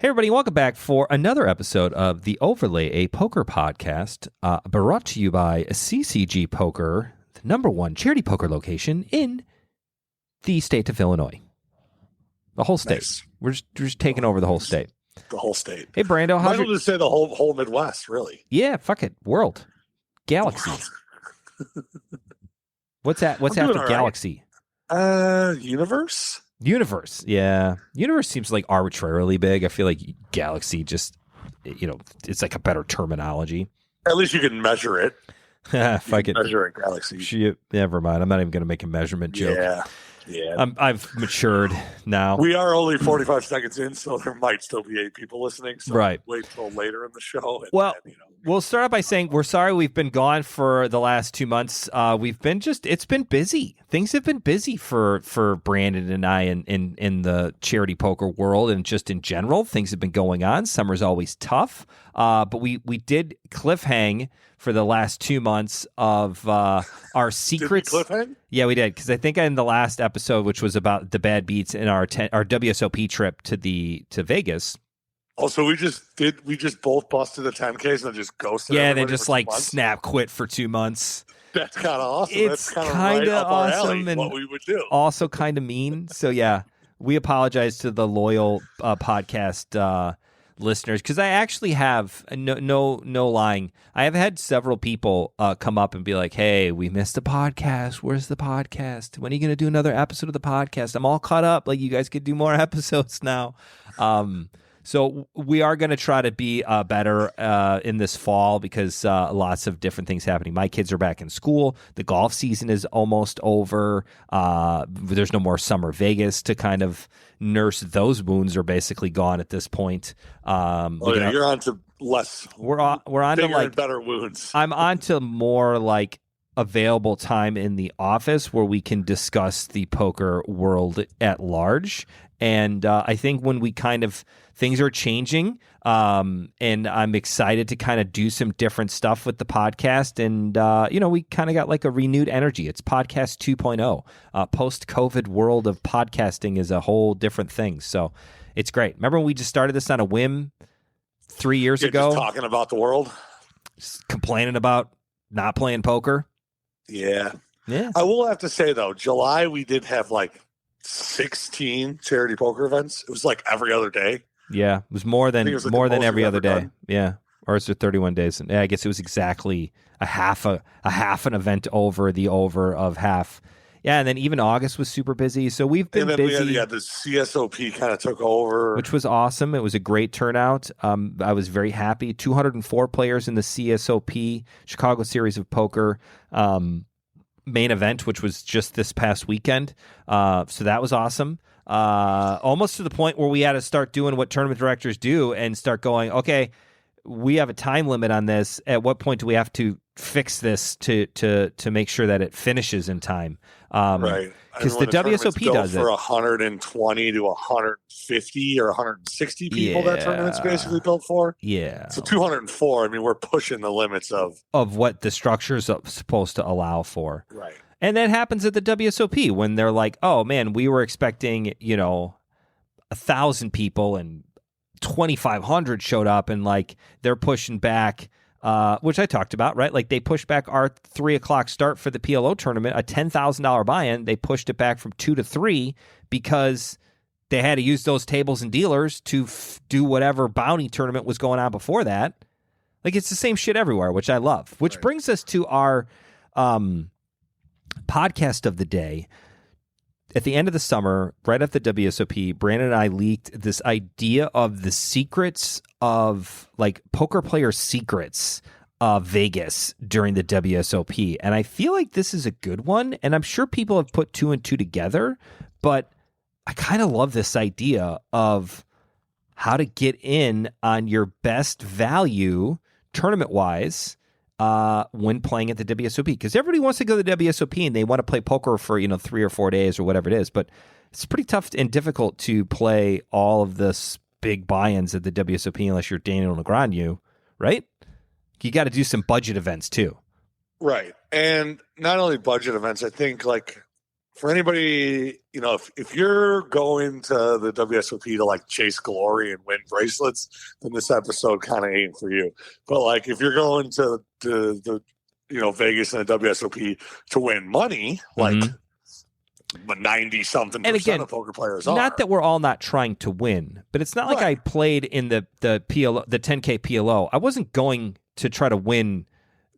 Hey, everybody, welcome back for another episode of The Overlay, a poker podcast brought to you by CCG Poker, the #1 charity poker location in the state of Illinois. The whole state. Nice. We're just taking over the whole state. The whole state. Hey, Brando, Might as well just say the whole Midwest, really. Yeah, fuck it. World. Galaxy. What's after Galaxy? Universe? Universe, yeah. Universe seems like arbitrarily big. I feel like Galaxy just, it's like a better terminology. At least you can measure it. If I could measure a galaxy. Never mind. I'm not even going to make a measurement joke. Yeah. I've matured now. We are only 45 seconds in, so there might still be 8 people listening. So right. Wait till later in the show. We'll start out by saying we're sorry we've been gone for the last 2 months. It's been busy. Things have been busy for Brandon and I in the charity poker world, and just in general, things have been going on. Summer's always tough. But we did cliffhang for the last 2 months of our secrets. Did we cliffhang? Yeah, we did, because I think in the last episode, which was about the bad beats in our WSOP trip to Vegas. Oh, so we just both busted the 10Ks and just ghosted. Yeah, they just snap quit for 2 months. That's kind of awesome. It's kind of right awesome and what we would do. Also kind of mean. So yeah, we apologize to the loyal podcast listeners, because I actually have no lying. I have had several people come up and be like, "Hey, we missed the podcast. Where's the podcast? When are you going to do another episode of the podcast? I'm all caught up. Like, you guys could do more episodes now." So we are going to try to be better in this fall, because lots of different things happening. My kids are back in school. The golf season is almost over. There's no more summer Vegas to kind of nurse. Those wounds are basically gone at this point. You're on to less. We're on to like better wounds. I'm on to more like available time in the office where we can discuss the poker world at large. And I think when we things are changing, and I'm excited to kind of do some different stuff with the podcast. And, we kind of got like a renewed energy. It's podcast 2.0. Post-COVID world of podcasting is a whole different thing. So it's great. Remember when we just started this on a whim 3 years ago? Just talking about the world? Just complaining about not playing poker? Yeah. Yeah. I will have to say, though, July we did have like 16 charity poker events. It was like every other day. Yeah, it was more than every other day. Done. Yeah, or is it 31 days? Yeah, I guess it was exactly a half an event over the over of half. Yeah, and then even August was super busy. So we've been busy. The CSOP kind of took over, which was awesome. It was a great turnout. I was very happy. 204 players in the CSOP Chicago Series of Poker main event, which was just this past weekend. So that was awesome. Almost to the point where we had to start doing what tournament directors do and start going, okay, we have a time limit on this. At what point do we have to fix this to make sure that it finishes in time? Right. Because the WSOP does for 120 to 150 or 160 people. That tournament's basically built for. Yeah. So 204. I mean, we're pushing the limits of what the structure is supposed to allow for. Right. And that happens at the WSOP when they're like, "Oh man, we were expecting 1,000 people and 2,500 showed up," and like they're pushing back. Which I talked about, right? Like they pushed back our 3:00 start for the PLO tournament, a $10,000 buy-in. They pushed it back from 2 to 3 because they had to use those tables and dealers to do whatever bounty tournament was going on before that. Like it's the same shit everywhere, which I love. Which brings us to our podcast of the day. At the end of the summer, right after the WSOP, Brandon and I leaked this idea of the secrets of, like, poker player secrets of Vegas during the WSOP. And I feel like this is a good one, and I'm sure people have put 2 and 2 together, but I kind of love this idea of how to get in on your best value tournament-wise when playing at the WSOP, because everybody wants to go to the WSOP and they want to play poker for 3 or 4 days or whatever it is, but it's pretty tough and difficult to play all of this big buy-ins at the WSOP unless you're Daniel Negreanu, right? You got to do some budget events too, right? And not only budget events, I think like for anybody, if you're going to the WSOP to like chase glory and win bracelets, then this episode kind of ain't for you. But like if you're going to the Vegas and the WSOP to win money, like 90 something percent of poker players are. Not that we're all not trying to win, but it's not like I played in the PLO, the 10K PLO. I wasn't going to try to win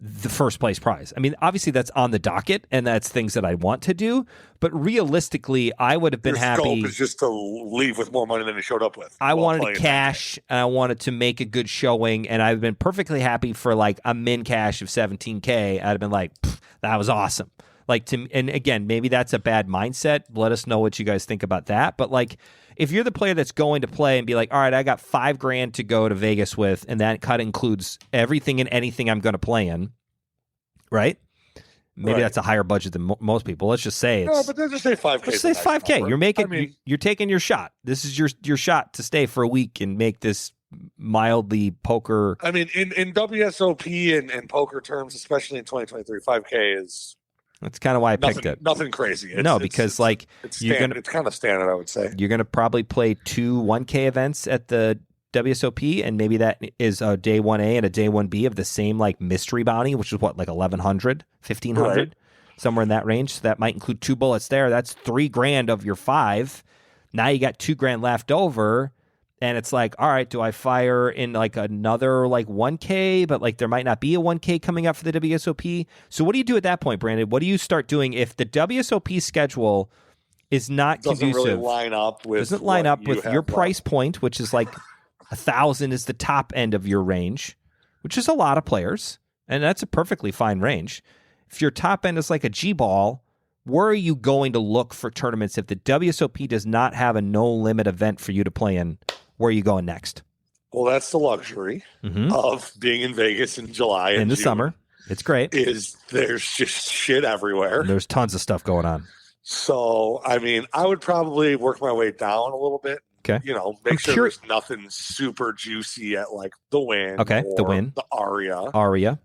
the first place prize. I mean, obviously that's on the docket and that's things that I want to do, but realistically, I would have been happy. Your scope is just to leave with more money than you showed up with. I wanted to cash and I wanted to make a good showing, and I've been perfectly happy for like a min cash of 17K. I'd have been like, that was awesome. Like and again, maybe that's a bad mindset. Let us know what you guys think about that. But like, if you're the player that's going to play and be like, all right, I got $5,000 to go to Vegas with, and that cut includes everything and anything I'm going to play in, right? Maybe that's a higher budget than most people. Let's just say it's. No, but then just say 5K. Let's say 5K. You're making. You're taking your shot. This is your shot to stay for a week and make this mildly poker. I mean, in WSOP and poker terms, especially in 2023, 5K is. That's kind of why I picked it. Nothing crazy. Because it's kind of standard, I would say. You're going to probably play 2 1K events at the WSOP, and maybe that is a day 1A and a day 1B of the same like mystery bounty, which is what, like 1,100, 1,500, somewhere in that range. So that might include 2 bullets there. That's $3,000 of your 5. Now you got $2,000 left over. And it's like, all right, do I fire in like another like 1K, but like there might not be a 1K coming up for the WSOP? So what do you do at that point, Brandon? What do you start doing if the WSOP schedule is not conducive? Doesn't line up with your price point, which is like 1,000 is the top end of your range, which is a lot of players, and that's a perfectly fine range. If your top end is like a G-ball, where are you going to look for tournaments if the WSOP does not have a no-limit event for you to play in? Where are you going next? Well, that's the luxury of being in Vegas in July and in the June. Summer. It's great. There's just shit everywhere. There's tons of stuff going on. So, I mean, I would probably work my way down a little bit. Okay. Make sure there's nothing super juicy at like the Win. Okay, the Win. The Aria.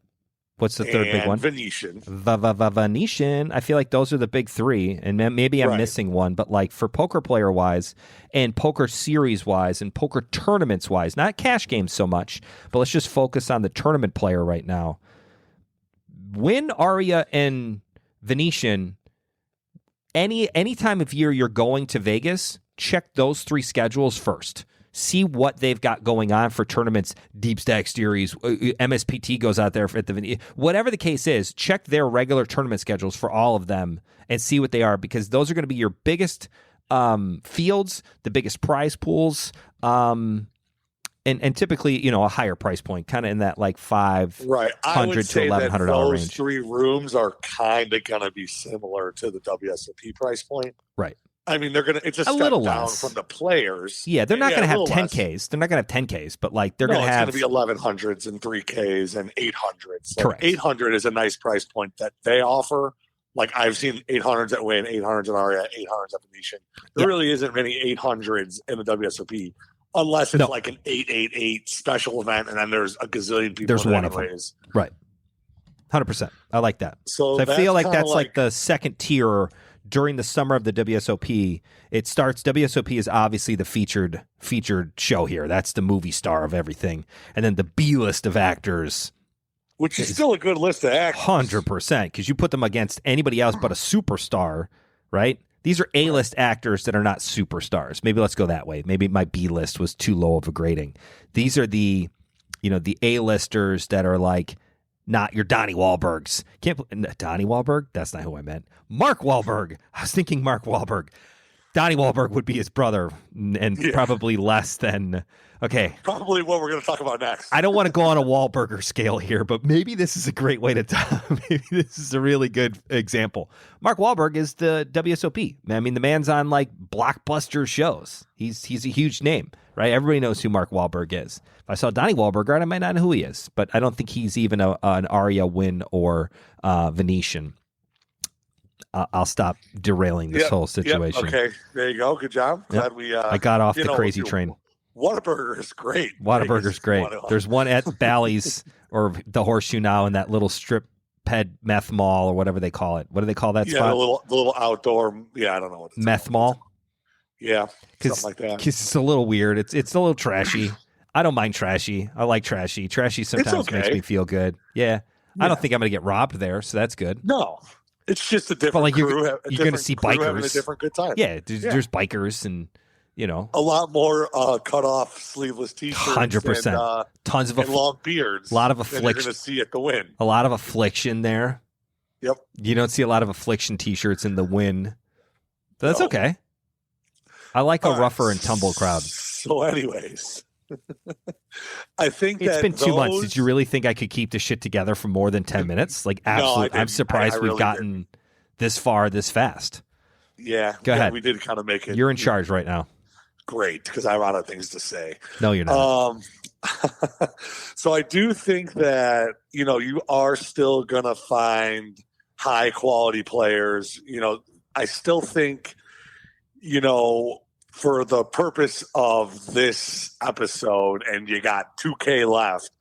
What's the third big one? Venetian. Venetian. I feel like those are the big 3, and maybe I'm missing one, but like for poker player wise and poker series wise and poker tournaments wise, not cash games so much, but let's just focus on the tournament player right now. Win, Aria, and Venetian. Any time of year you're going to Vegas, check those 3 schedules first. See what they've got going on for tournaments, Deep Stack Series, MSPT goes out there at the whatever the case is, check their regular tournament schedules for all of them and see what they are, because those are going to be your biggest fields, the biggest prize pools, and typically, a higher price point, kind of in that like $500 to $1,100 range. Those 3 rooms are kind of going to be similar to the WSOP price point. Right. I mean, it's a step little down less from the players. Yeah, they're not going to have 10Ks. They're not going to have 10Ks, but like they're going to have. It's going to be 1100s and 3Ks and 800s. Correct. 800 is a nice price point that they offer. Like I've seen 800s at Win, 800s at Aria, 800s at Venetian. There really isn't many 800s in the WSOP unless it's like an 888 special event, and then there's a gazillion people. There's one of them. Right. 100%. I like that. So I feel like that's like the second tier. During the summer of the WSOP, it starts. WSOP is obviously the featured show here. That's the movie star of everything, and then the B list of actors, which is still a good list of actors, 100%, because you put them against anybody else but a superstar, right? These are A-list actors that are not superstars. Maybe let's go that way. Maybe my B list was too low of a grading. These are the A-listers that are like. Not your Donnie Wahlbergs. Donnie Wahlberg? That's not who I meant. Mark Wahlberg. I was thinking Mark Wahlberg. Donnie Wahlberg would be his brother, and probably less than. Okay. Probably what we're going to talk about next. I don't want to go on a Wahlberger scale here, but maybe this is a great way to talk. Maybe this is a really good example. Mark Wahlberg is the WSOP. I mean, the man's on like blockbuster shows. He's a huge name, right? Everybody knows who Mark Wahlberg is. If I saw Donnie Wahlberg, I might not know who he is, but I don't think he's even an Aria, Win, or Venetian. I'll stop derailing this whole situation. Okay, there you go. Good job. Glad we. I got off the crazy train. Whataburger is great. Whataburger's great. There's one at Bally's or the Horseshoe now in that little strip meth mall or whatever they call it. What do they call that spot? The little outdoor. Yeah, I don't know what it's meth mall. Yeah, something like that. Because it's a little weird. It's a little trashy. I don't mind trashy. I like trashy. Trashy sometimes makes me feel good. Yeah. I don't think I'm going to get robbed there, so that's good. No, it's just a different crew. You're going to see bikers having a different good time. Yeah, there's bikers and a lot more cut off sleeveless t-shirts. 100%. Tons of and long beards. A lot of affliction. You're going to see at the Win. A lot of affliction there. Yep. You don't see a lot of affliction t-shirts in the Win. But that's okay. I like a rougher and tumble crowd. So, anyways, I think it's been 2 months. Did you really think I could keep the shit together for more than 10 minutes? Like, absolutely. No, I'm surprised we've gotten this far this fast. Yeah. Go ahead. We did kind of make it. You're in charge right now. Great, because I have a lot of things to say. No, you're not. So I do think that, you are still going to find high quality players. I still think, for the purpose of this episode, and you got 2K left,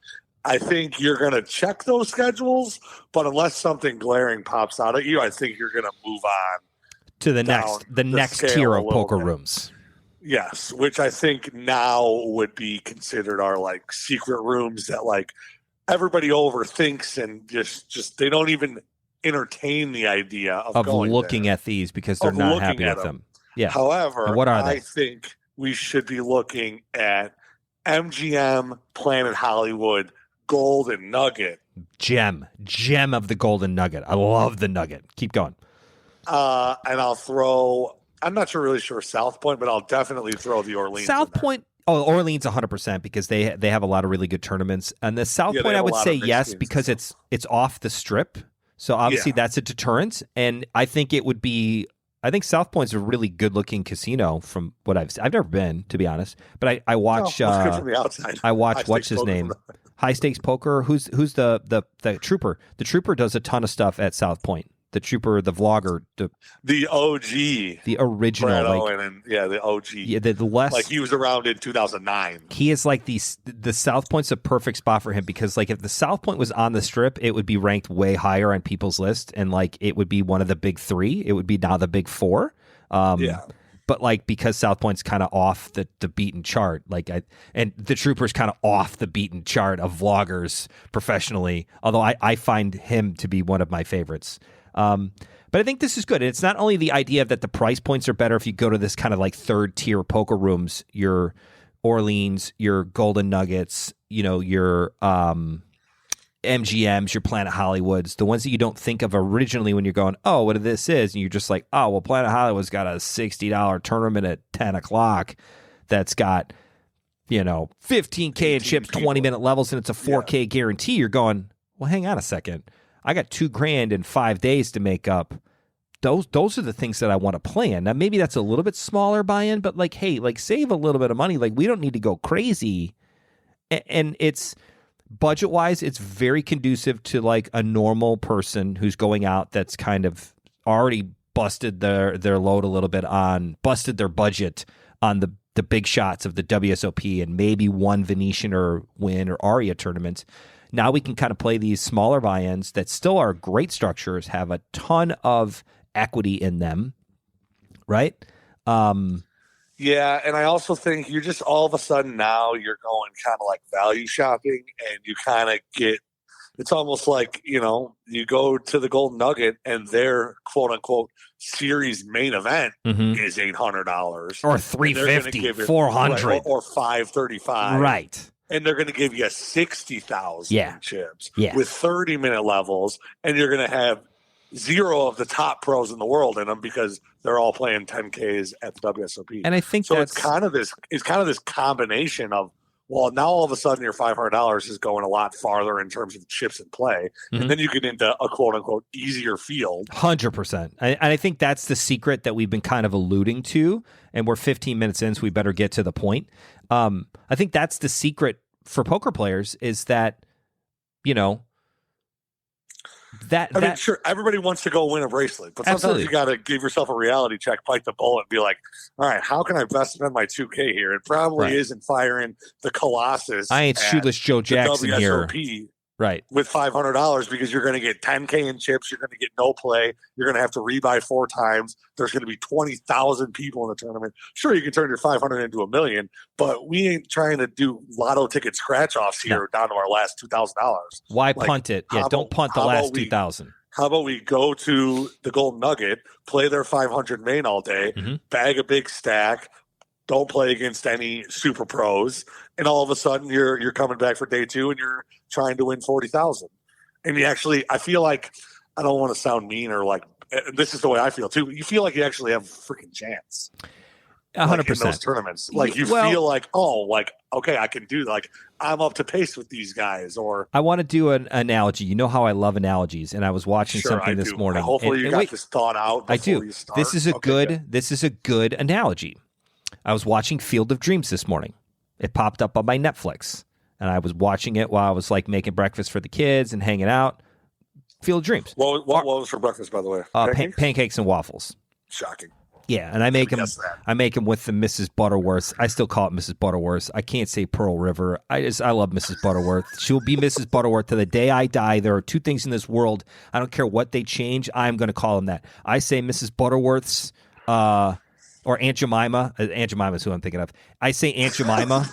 I think you're going to check those schedules, but unless something glaring pops out at you, I think you're going to move on to the next tier of poker rooms. Yes, which I think now would be considered our like secret rooms that like everybody overthinks and just they don't even entertain the idea of looking there. At these because they're not happy with them. Yeah. However, what are they? I think we should be looking at MGM, Planet Hollywood, Golden Nugget. Gem of the Golden Nugget. I love the Nugget. Keep going. And I'll throw. I'm not really sure South Point, but I'll definitely throw the Orleans. South Point. Oh, Orleans 100% because they have a lot of really good tournaments. And the South Point, I would say yes because it's off the strip. So obviously that's a deterrent. And I think it would be. I think South Point's a really good-looking casino from what I've seen. I've never been, to be honest, but I watch. No, it's good from the outside. I watch. What's his name? High Stakes Poker. Who's the Trooper? The Trooper does a ton of stuff at South Point. The Trooper, the vlogger, the OG, the original, Brad Owen, the OG. Yeah, the less like he was around in 2009. He is like the South Point's a perfect spot for him because like if the South Point was on the strip, it would be ranked way higher on people's list, and like it would be one of the big three. It would be now the big four. But like because South Point's kind of off the beaten chart, and the Trooper's kind of off the beaten chart of vloggers professionally. Although I find him to be one of my favorites. But I think this is good. And it's not only the idea that the price points are better if you go to this kind of like third tier poker rooms, your Orleans, your Golden Nuggets, your MGMs, your Planet Hollywoods, the ones that you don't think of originally when you're going, oh, what this is. And you're just like, oh, well, Planet Hollywood's got a $60 tournament at 10 o'clock that's got, $15K in chips, 20-minute levels, and it's a 4K guarantee. You're going, well, hang on a second. I got $2,000 in 5 days to make up. Those are the things that I want to plan. Now, maybe that's a little bit smaller buy-in, but like, hey, like save a little bit of money. Like we don't need to go crazy. And it's budget-wise, it's very conducive to like a normal person who's going out that's kind of already busted their load a little bit busted their budget on the big shots of the WSOP and maybe one Venetian or Win or Aria tournament. Now we can kind of play these smaller buy-ins that still are great structures, have a ton of equity in them, right? Yeah, and I also think you're just all of a sudden now you're going kind of like value shopping, and you kind of get it's almost like you go to the Golden Nugget and their quote unquote series main event is $800 or $350, $400 or $535, right? And they're going to give you 60,000 chips with 30-minute levels, and you're going to have zero of the top pros in the world in them because they're all playing 10Ks at the WSOP. And I think so. It's kind of this combination of now all of a sudden your $500 is going a lot farther in terms of chips in play, and then you get into a quote unquote easier field. 100%, and I think that's the secret that we've been kind of alluding to. And we're 15 minutes in, so we better get to the point. I think that's the secret for poker players is that, sure, everybody wants to go win a bracelet, but sometimes you got to give yourself a reality check, bite the bullet, and be like, all right, how can I best spend my 2K here? It probably isn't firing the Colossus. I ain't shoeless Joe Jackson here. Right. with $500 because you're going to get 10K in chips. You're going to get no play. You're going to have to rebuy 4 times. There's going to be 20,000 people in the tournament. Sure, you can turn your 500 into $1 million, but we ain't trying to do lotto ticket scratch offs here down to our last $2,000. Why punt it? Yeah, don't punt the last 2,000. How about we go to the Golden Nugget, play their 500 main all day, bag a big stack, don't play against any super pros, and all of a sudden you're coming back for day 2 and you're trying to win 40,000. And you actually, I feel like, I don't want to sound mean or like, this is the way I feel too. You feel like you actually have a freaking chance. 100%. In those tournaments. Like you feel like, oh, like, okay, I can do like I'm up to pace with these guys. Or I want to do an analogy. You know how I love analogies, and I was watching something this morning. Hopefully you got this thought out. I do. You start. This is a good analogy. I was watching Field of Dreams this morning. It popped up on my Netflix, and I was watching it while I was like making breakfast for the kids and hanging out. Field of Dreams. What was for breakfast, by the way? Pancakes and waffles. Shocking. Yeah, and I make them with the Mrs. Butterworth. I still call it Mrs. Butterworth. I can't say Pearl River. I love Mrs. Butterworth. She'll be Mrs. Butterworth to the day I die. There are 2 things in this world. I don't care what they change. I'm going to call them that. I say Mrs. Butterworth's or Aunt Jemima. Aunt Jemima is who I'm thinking of. I say Aunt Jemima.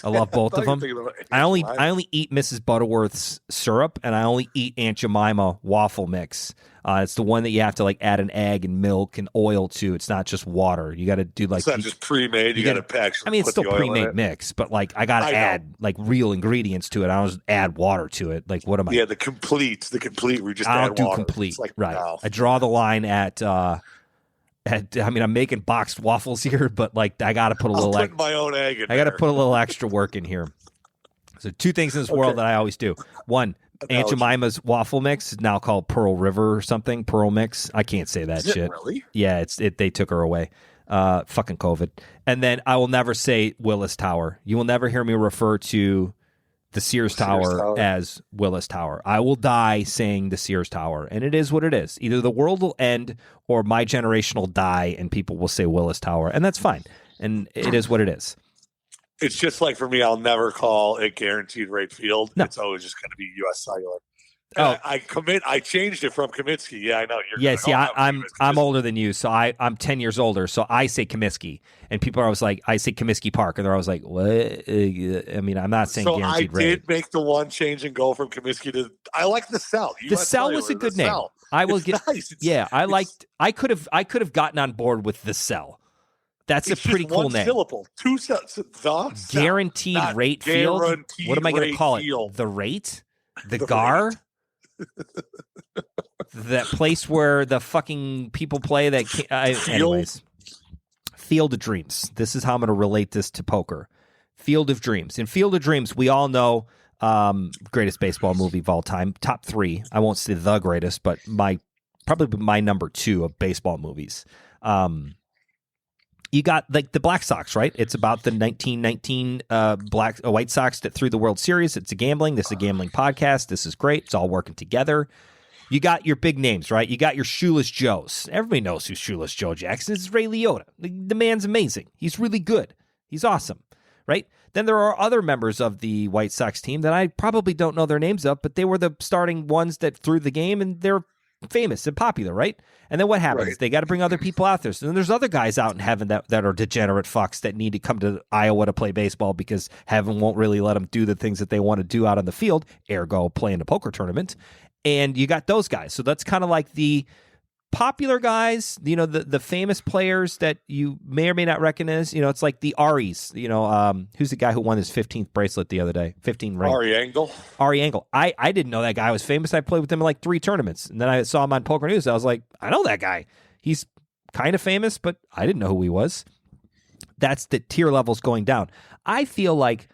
I love both of them. I only eat Mrs. Butterworth's syrup, and I only eat Aunt Jemima waffle mix. It's the one that you have to like add an egg and milk and oil to. It's not just water. You got to do like it's not just pre-made. You got to pack. I mean, it's still pre-made mix, but like I got to add like real ingredients to it. I don't just add water to it. Like what am I? Yeah, the complete. We just I add don't do water. complete. Like, right. No. I draw the line at. I mean, I'm making boxed waffles here, but like I got to put a little. Put my own egg in I got to put a little extra work in here. So 2 things in this world that I always do. One. Aunt Jemima's waffle mix is now called Pearl River or something. Pearl mix. I can't say that shit. Really? Yeah, they took her away. Fucking COVID. And then I will never say Willis Tower. You will never hear me refer to the Sears Tower as Willis Tower. I will die saying the Sears Tower, and it is what it is. Either the world will end or my generation will die, and people will say Willis Tower, and that's fine. And it is what it is. It's just like for me, I'll never call it Guaranteed Rate Field. No. It's always just going to be U.S. Cellular. I changed it from Comiskey. Yeah, I know. I'm older than you, so I'm 10 years older. So I say Comiskey, and people are always like, I say Comiskey Park, and they're always like, what? I mean, I'm not saying Guaranteed Rate. I did make the one change and go from Comiskey to. I like the Cell. The Cell was a good name. I will get. Nice. I could have gotten on board with the Cell. That's a pretty cool name. Syllable, 2 syllables. Guaranteed Rate Field. What am I going to call it? The Rate? The Gar? That place where the fucking people play that. Anyways, Field of Dreams. This is how I'm going to relate this to poker. Field of Dreams. In Field of Dreams, we all know greatest baseball movie of all time. Top 3. I won't say the greatest, but probably my number 2 of baseball movies. You got like the Black Sox, right? It's about the 1919 White Sox that threw the World Series. It's gambling. This is a gambling podcast. This is great. It's all working together. You got your big names, right? You got your Shoeless Joes. Everybody knows who Shoeless Joe Jackson is. Ray Liotta. The man's amazing. He's really good. He's awesome, right? Then there are other members of the White Sox team that I probably don't know their names of, but they were the starting ones that threw the game, and they're famous and popular, right? And then what happens? Right. They got to bring other people out there. So then there's other guys out in heaven that are degenerate fucks that need to come to Iowa to play baseball because heaven won't really let them do the things that they want to do out on the field, ergo play in a poker tournament. And you got those guys. So that's kind of like the popular guys, you know, the famous players that you may or may not recognize. You know, it's like the Aries. You know, who's the guy who won his 15th bracelet the other day? 15 ring. Ari Engel. I didn't know that guy was famous. I played with him in like 3 tournaments, and then I saw him on Poker News. I was like, I know that guy. He's kind of famous, but I didn't know who he was. That's the tier levels going down. I feel like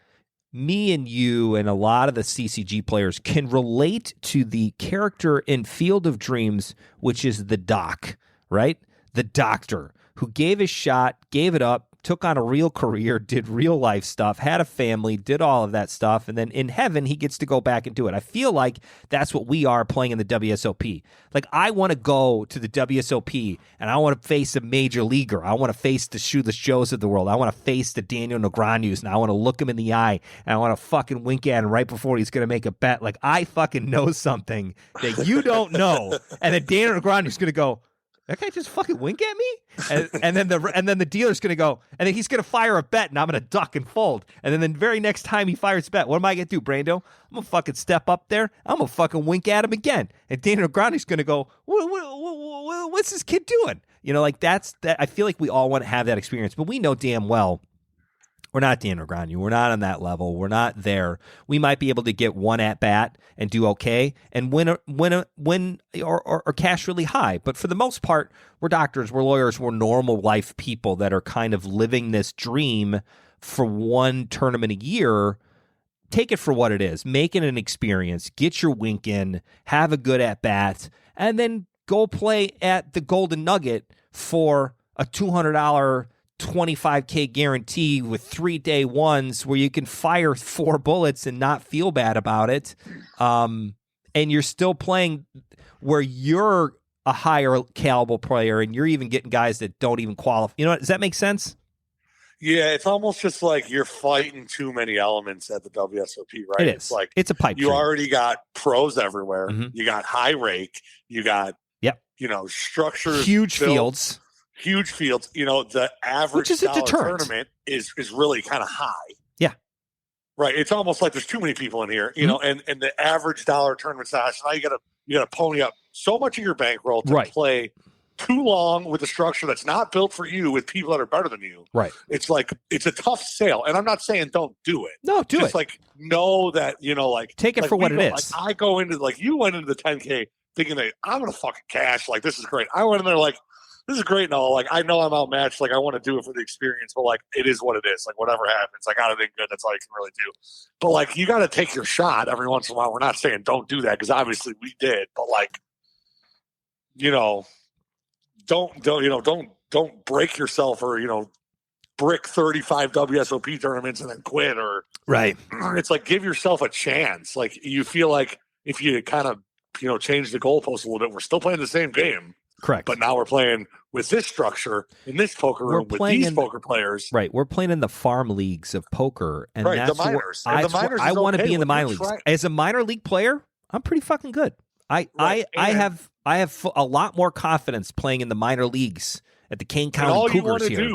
me and you and a lot of the CCG players can relate to the character in Field of Dreams, which is the doc, right? The doctor who gave his shot, gave it up, took on a real career, did real life stuff, had a family, did all of that stuff, and then in heaven he gets to go back and do it. I feel like that's what we are playing in the WSOP. Like, I want to go to the WSOP and I want to face a major leaguer. I want to face the Shoeless Joes of the world. I want to face the Daniel Negreanu's, and I want to look him in the eye and I want to fucking wink at him right before he's going to make a bet. Like, I fucking know something that you don't know, and then Daniel Negreanu's going to go, that guy just fucking wink at me, and then the dealer's gonna go, and then he's gonna fire a bet, and I'm gonna duck and fold, and then the very next time he fires a bet, what am I gonna do, Brando? I'm gonna fucking step up there, I'm gonna fucking wink at him again, and Daniel Negreanu's gonna go, what's this kid doing? You know, like that's that. I feel like we all want to have that experience, but we know damn well we're not Daniel Negreanu. We're not on that level. We're not there. We might be able to get one at bat and do okay and win or cash really high. But for the most part, we're doctors, we're lawyers, we're normal life people that are kind of living this dream for one tournament a year. Take it for what it is. Make it an experience. Get your wink in. Have a good at bat, and then go play at the Golden Nugget for a $200 $25K guarantee with 3 day ones where you can fire 4 bullets and not feel bad about it. And you're still playing where you're a higher caliber player and you're even getting guys that don't even qualify. You know what? Does that make sense? Yeah, it's almost just like you're fighting too many elements at the WSOP, right? It is. It's like it's a pipe you dream. already got pros everywhere. Mhm. You got high rake. You got, structures. Huge built, fields. Huge fields. You know, the average Which is a dollar deterrent. tournament is really kind of high. Yeah. Right. It's almost like there's too many people in here, you know, and the average dollar tournament size. So now you gotta pony up so much of your bankroll to play too long with a structure that's not built for you with people that are better than you. Right. It's like it's a tough sale. And I'm not saying don't do it. No, do Just it. like know that, take it for what it is. Like I go into you went into the 10K thinking that I'm gonna fucking cash, like this is great. I went in there like this is great and all. Like I know I'm outmatched, like I want to do it for the experience, but like it is what it is. Like whatever happens, I got it in good, that's all you can really do. But like you gotta take your shot every once in a while. We're not saying don't do that because obviously we did, but like don't break yourself or brick 35 WSOP tournaments and then quit or right. It's like give yourself a chance. Like you feel like if you kind of change the goalpost a little bit, we're still playing the same game. Correct. But now we're playing with this structure in this poker room with these poker players. Right. We're playing in the farm leagues of poker, and right, that's the minors. I want to be in the minor leagues. As a minor league player, I'm pretty fucking good. I have a lot more confidence playing in the minor leagues at the Kane County Cougars here.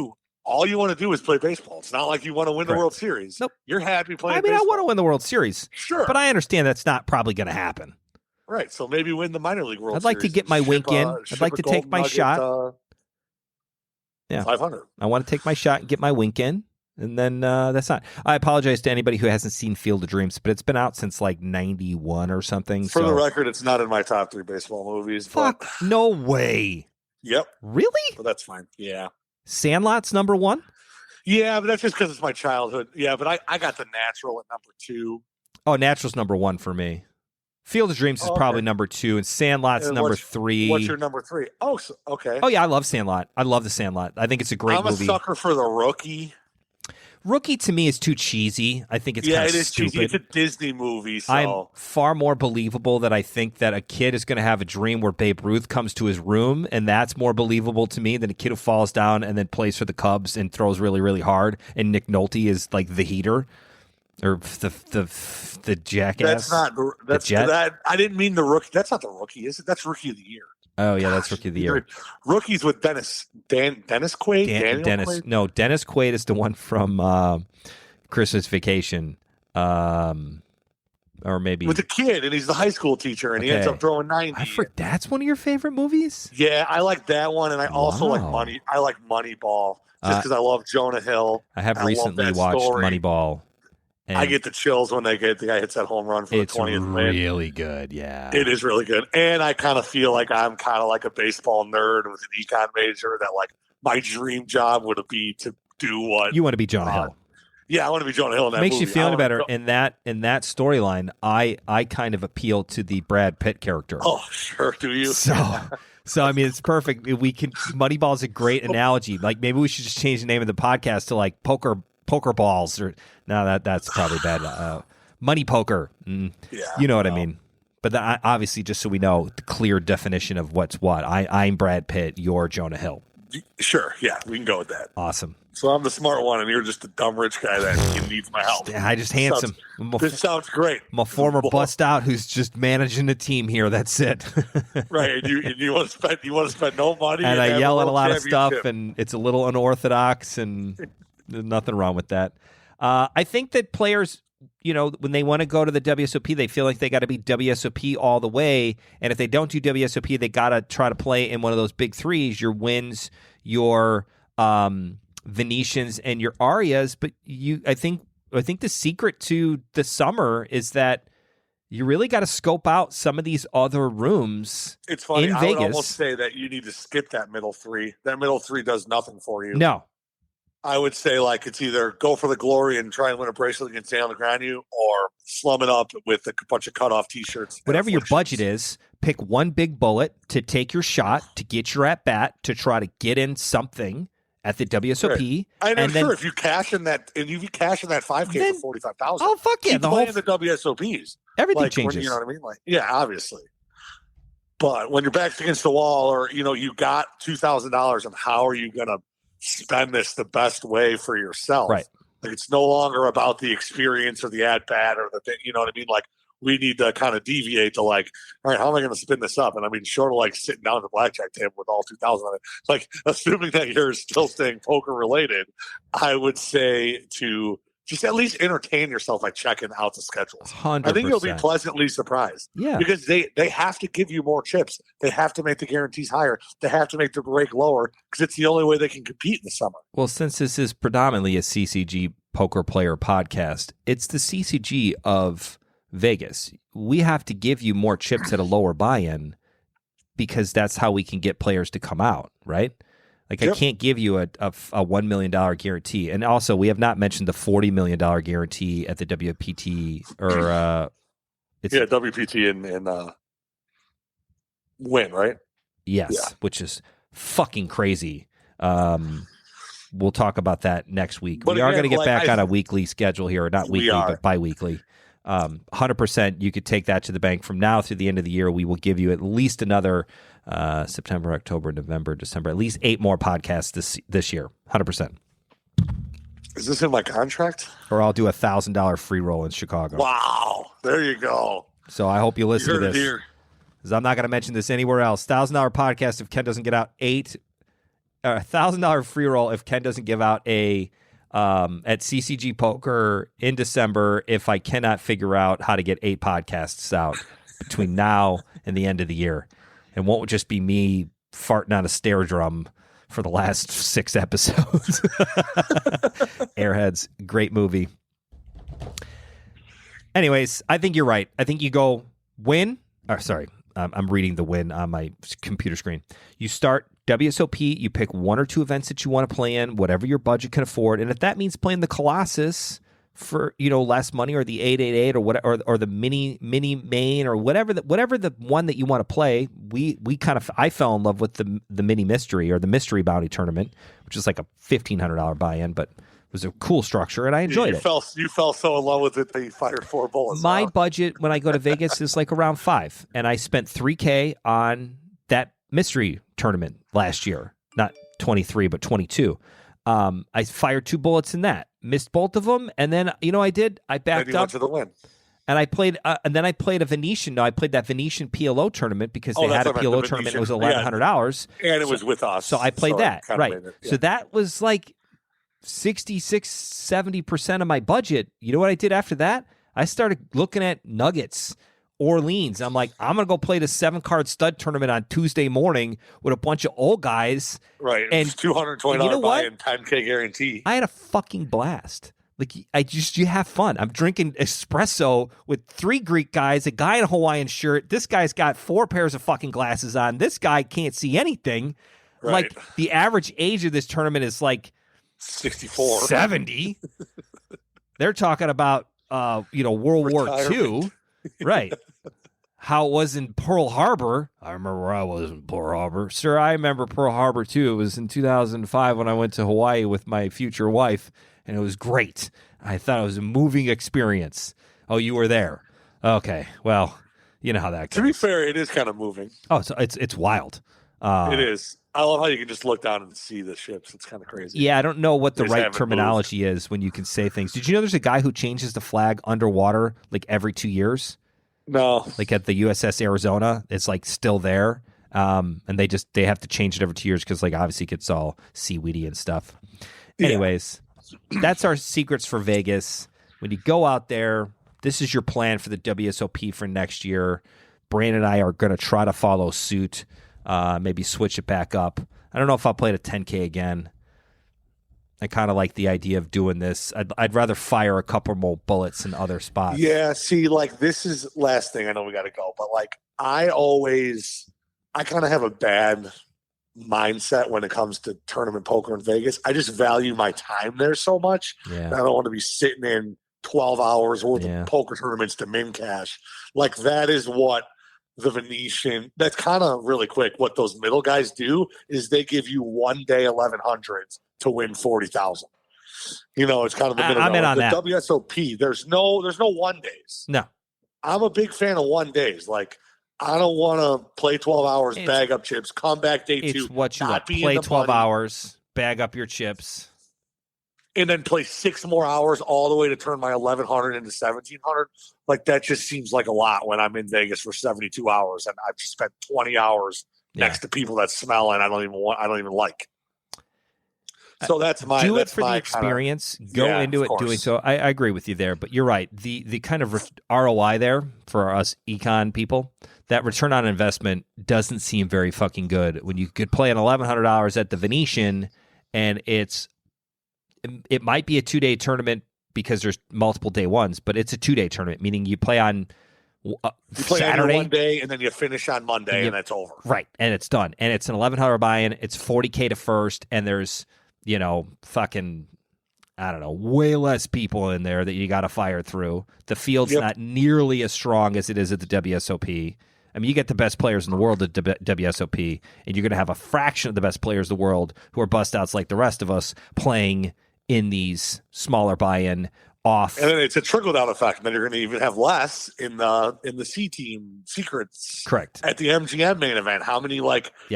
All you want to do is play baseball. It's not like you want to win the World Series. Nope. You're happy playing baseball. I want to win the World Series. Sure. But I understand that's not probably going to happen. Right. So maybe win the minor league World Series. I'd like to get my wink in. I'd like to take my shot. 500. I want to take my shot and get my wink in. And then that's not. I apologize to anybody who hasn't seen Field of Dreams, but it's been out since like 91 or something. For the record, it's not in my top 3 baseball movies. Fuck, no way. Yep. Really? But that's fine. Yeah. Sandlot's number 1? Yeah, but that's just because it's my childhood. Yeah, but I got The Natural at number 2. Oh, Natural's number 1 for me. Field of Dreams is probably number 2, and Sandlot's number 3. What's your number 3? Oh, okay. Oh, yeah, I love Sandlot. I love The Sandlot. I think it's a great movie. I'm a sucker for The Rookie. Rookie to me is too cheesy. I think it's kind of stupid. Cheesy. It's a Disney movie. So. I'm far more believable that I think that a kid is going to have a dream where Babe Ruth comes to his room, and that's more believable to me than a kid who falls down and then plays for the Cubs and throws really, really hard, and Nick Nolte is like the heater. Or the jackass. That's that. I didn't mean the Rookie. That's not the Rookie, is it? That's Rookie of the Year. Oh yeah, that's Rookie of the Year. Rookie's with Dennis Quaid. Dennis. No, Dennis Quaid is the one from Christmas Vacation. Or maybe with the kid, and he's the high school teacher, and he ends up throwing 90. That's one of your favorite movies? Yeah, I like that one, and I also like Money. I like Moneyball just because I love Jonah Hill. I have recently watched Moneyball. I get the chills when the guy hits that home run for the 20th win. It's really good, yeah. It is really good. And I kind of feel like I'm kind of like a baseball nerd with an econ major that like my dream job would be to do what you want to be Jonah Hill. Yeah, I want to be Jonah Hill in that Makes movie. you feel better. In that storyline, I kind of appeal to the Brad Pitt character. Oh, sure. Do you? So, I mean, it's perfect. Moneyball's a great analogy. Like, maybe we should just change the name of the podcast to like poker balls, or no, that's probably bad. Money poker. Yeah, you know what I mean. But obviously, just so we know the clear definition of what's what. I'm Brad Pitt. You're Jonah Hill. Sure. Yeah, we can go with that. Awesome. So I'm the smart one, and you're just a dumb rich guy that needs my help. I just handsome. This sounds great. I'm a former bust out who's just managing the team here. That's it. Right. And you want to spend no money, and I yell at a lot of stuff, and it's a little unorthodox, and there's nothing wrong with that. I think that players, when they want to go to the WSOP, they feel like they got to be WSOP all the way. And if they don't do WSOP, they got to try to play in one of those big threes, your wins, your Venetians, and your Arias. But I think the secret to the summer is that you really got to scope out some of these other rooms. It's funny. In I Vegas. would almost say that you need to skip that middle three. That middle three does nothing for you. No. I would say like it's either go for the glory and try and win a bracelet against Daniel Negreanu, or slum it up with a bunch of cutoff T-shirts. Whatever your budget is, pick one big bullet to take your shot, to get your at bat, to try to get in something at the WSOP. Right. And sure, if you cash in that, and if you cash in that 5K for 45,000, oh fuck yeah, the whole the WSOPs, everything changes. You know what I mean? Like, yeah, obviously. But when your back's against the wall, or you got $2,000, and how are you gonna spend this the best way for yourself? Right. Like, it's no longer about the experience or the at bat or the thing. You know what I mean? Like, we need to kind of deviate to like, all right, how am I going to spin this up? And I mean, short of like sitting down at the blackjack table with all 2,000 on it, like, assuming that you're still staying poker related, I would say to just at least entertain yourself by checking out the schedules. 100%. I think you'll be pleasantly surprised. Yeah. Because they have to give you more chips. They have to make the guarantees higher. They have to make the break lower, because it's the only way they can compete in the summer. Well, since this is predominantly a CCG poker player podcast, it's the CCG of Vegas. We have to give you more chips at a lower buy-in, because that's how we can get players to come out, right? Like, yep. I can't give you a $1 million guarantee. And also, we have not mentioned the $40 million guarantee at the WPT, or WPT and Win, right? Yes, yeah. Which is fucking crazy. We'll talk about that next week. But we are going to get back on a weekly schedule here, or not weekly, but bi-weekly. 100%, you could take that to the bank. From now through the end of the year, we will give you at least another September, October, November, December, at least 8 more podcasts this year. 100%. Is this in my contract? Or I'll do a $1,000 free roll in Chicago. Wow, there you go. So I hope you listen to this, because I'm not going to mention this anywhere else. $1,000 podcast if Ken doesn't get out $1,000 free roll if Ken doesn't give out a at CCG Poker in December, if I cannot figure out how to get 8 podcasts out between now and the end of the year. It won't just be me farting on a snare drum for the last 6 episodes. Airheads, great movie. Anyways, I think you're right. I think you go win. I'm reading the win on my computer screen. You start WSOP, you pick 1 or 2 events that you want to play in, whatever your budget can afford. And if that means playing the Colossus for, less money, or the 888 or whatever, or the mini main, or whatever the one that you want to play, I fell in love with the mini mystery, or the mystery bounty tournament, which is like a $1,500 buy-in, but it was a cool structure, and I enjoyed it. You fell so in love with it that you fired 4 bullets. My budget when I go to Vegas is like around 5, and I spent $3K on that mystery tournament last year. Not 23, but 22. I fired 2 bullets in that, missed both of them, and then I backed up went to the win. And I played, and then I played a Venetian. No, I played that Venetian PLO tournament, because they had a PLO tournament. It was $1,100, and it was with us. So I played that, right? So that was like 66-70% of my budget. You know what I did after that? I started looking at Nuggets, Orleans. I'm like, I'm going to go play the 7-card stud tournament on Tuesday morning with a bunch of old guys. Right. And $220 buy-in, 10K guarantee. I had a fucking blast. Like, you have fun. I'm drinking espresso with 3 Greek guys, a guy in a Hawaiian shirt. This guy's got 4 pairs of fucking glasses on. This guy can't see anything. Right. Like, the average age of this tournament is like 64, 70. They're talking about, World War II. Right. how it was in Pearl Harbor. I remember where I was in Pearl Harbor. Sir, I remember Pearl Harbor too. It was in 2005 when I went to Hawaii with my future wife, and it was great. I thought it was a moving experience. Oh, you were there. Okay, well, you know how that goes. To be fair, it is kind of moving. Oh, so it's wild. It is. I love how you can just look down and see the ships. It's kind of crazy. Yeah, I don't know what the right terminology is when you can say things. Did you know there's a guy who changes the flag underwater like every 2 years? No. Like at the USS Arizona, it's like still there. And they have to change it every 2 years because like obviously it gets all seaweedy and stuff. Yeah. Anyways, that's our secrets for Vegas. When you go out there, this is your plan for the WSOP for next year. Brandon and I are going to try to follow suit, maybe switch it back up. I don't know if I'll play the 10K again. I kind of like the idea of doing this. I'd rather fire a couple more bullets in other spots. Yeah, see, like this is last thing. I know we got to go, but like I kind of have a bad mindset when it comes to tournament poker in Vegas. I just value my time there so much. Yeah. I don't want to be sitting in 12 hours worth of poker tournaments to min cash. Like that is what the Venetian, that's kind of really quick. What those middle guys do is they give you 1 day 1100s to win 40,000. You know, it's kind of the middle. I'm in on that. WSOP, there's no 1 days. No. I'm a big fan of 1 days. Like I don't want to play 12 hours, bag up chips, come back day 2. It's what you want. Play 12 hours, bag up your chips. And then play 6 more hours all the way to turn my 1100 into 1700. Like that just seems like a lot when I'm in Vegas for 72 hours and I've just spent 20 hours next to people that smell and I don't even like. So that's my do it for the experience. Go into it doing so. I agree with you there, but you're right. The kind of ROI there for us econ people, that return on investment doesn't seem very fucking good when you could play an $1,100 at the Venetian and it might be a 2-day tournament because there's multiple day ones, but it's a 2-day tournament, meaning you play on Saturday, 1 day, and then you finish on Monday, and that's over. Right, and it's done. And it's an $1,100 buy-in. It's $40K to first, and there's fucking, I don't know, way less people in there that you got to fire through. The field's not nearly as strong as it is at the WSOP. I mean, you get the best players in the world at WSOP, and you're going to have a fraction of the best players in the world who are bust-outs like the rest of us playing in these smaller buy-in off. And then it's a trickle-down effect, and then you're going to even have less in the C-team secrets. Correct. At the MGM main event, how many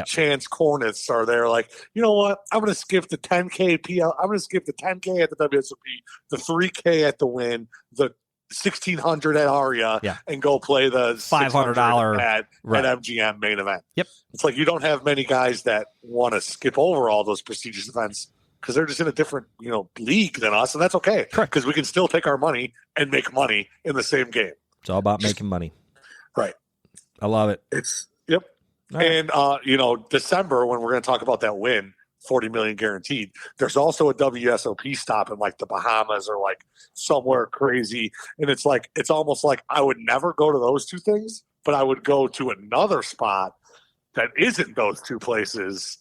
chance cornets are there? Like, you know what? I'm going to skip the 10K PL. I'm going to skip the 10K at the WSOP, the 3K at the Win, the 1,600 at Aria, and go play the $500 at MGM main event. Yep. It's like you don't have many guys that want to skip over all those prestigious events because they're just in a different, league than us, and that's okay. Correct. Because we can still take our money and make money in the same game. It's all about making money. Right. I love it. Yep. Right. And December, when we're going to talk about that win, 40 million guaranteed. There's also a WSOP stop in like the Bahamas or like somewhere crazy. And it's almost like I would never go to those two things, but I would go to another spot that isn't those two places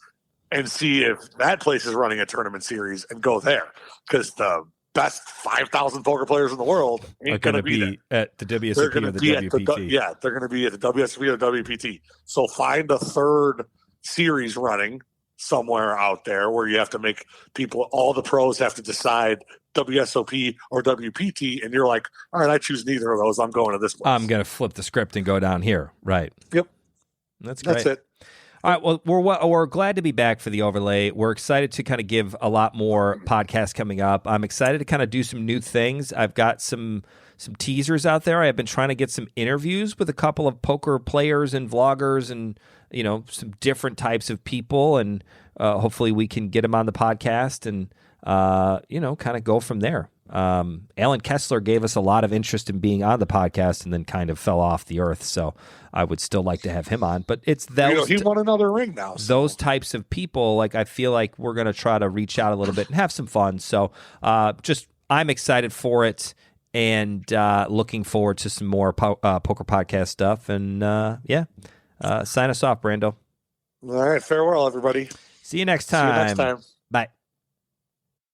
and see if that place is running a tournament series and go there. Because the best 5,000 poker players in the world ain't going to be at the WSOP or the WPT. They're going to be at the WSOP or the WPT. So find a third series running somewhere out there where you have to make all the pros have to decide WSOP or WPT, and you're like, all right, I choose neither of those. I'm going to this place. I'm going to flip the script and go down here. Right. Yep. That's great. That's it. All right. Well, we're glad to be back for the overlay. We're excited to kind of give a lot more podcasts coming up. I'm excited to kind of do some new things. I've got some teasers out there. I've been trying to get some interviews with a couple of poker players and vloggers and, some different types of people. And hopefully we can get them on the podcast and, kind of go from there. Alan Kessler gave us a lot of interest in being on the podcast and then kind of fell off the earth. So I would still like to have him on, but it's those. He won another ring now. So. Those types of people, like I feel like we're going to try to reach out a little bit and have some fun. So I'm excited for it and looking forward to some more poker podcast stuff. And sign us off, Brando. All right. Farewell, everybody. See you next time. See you next time. Bye.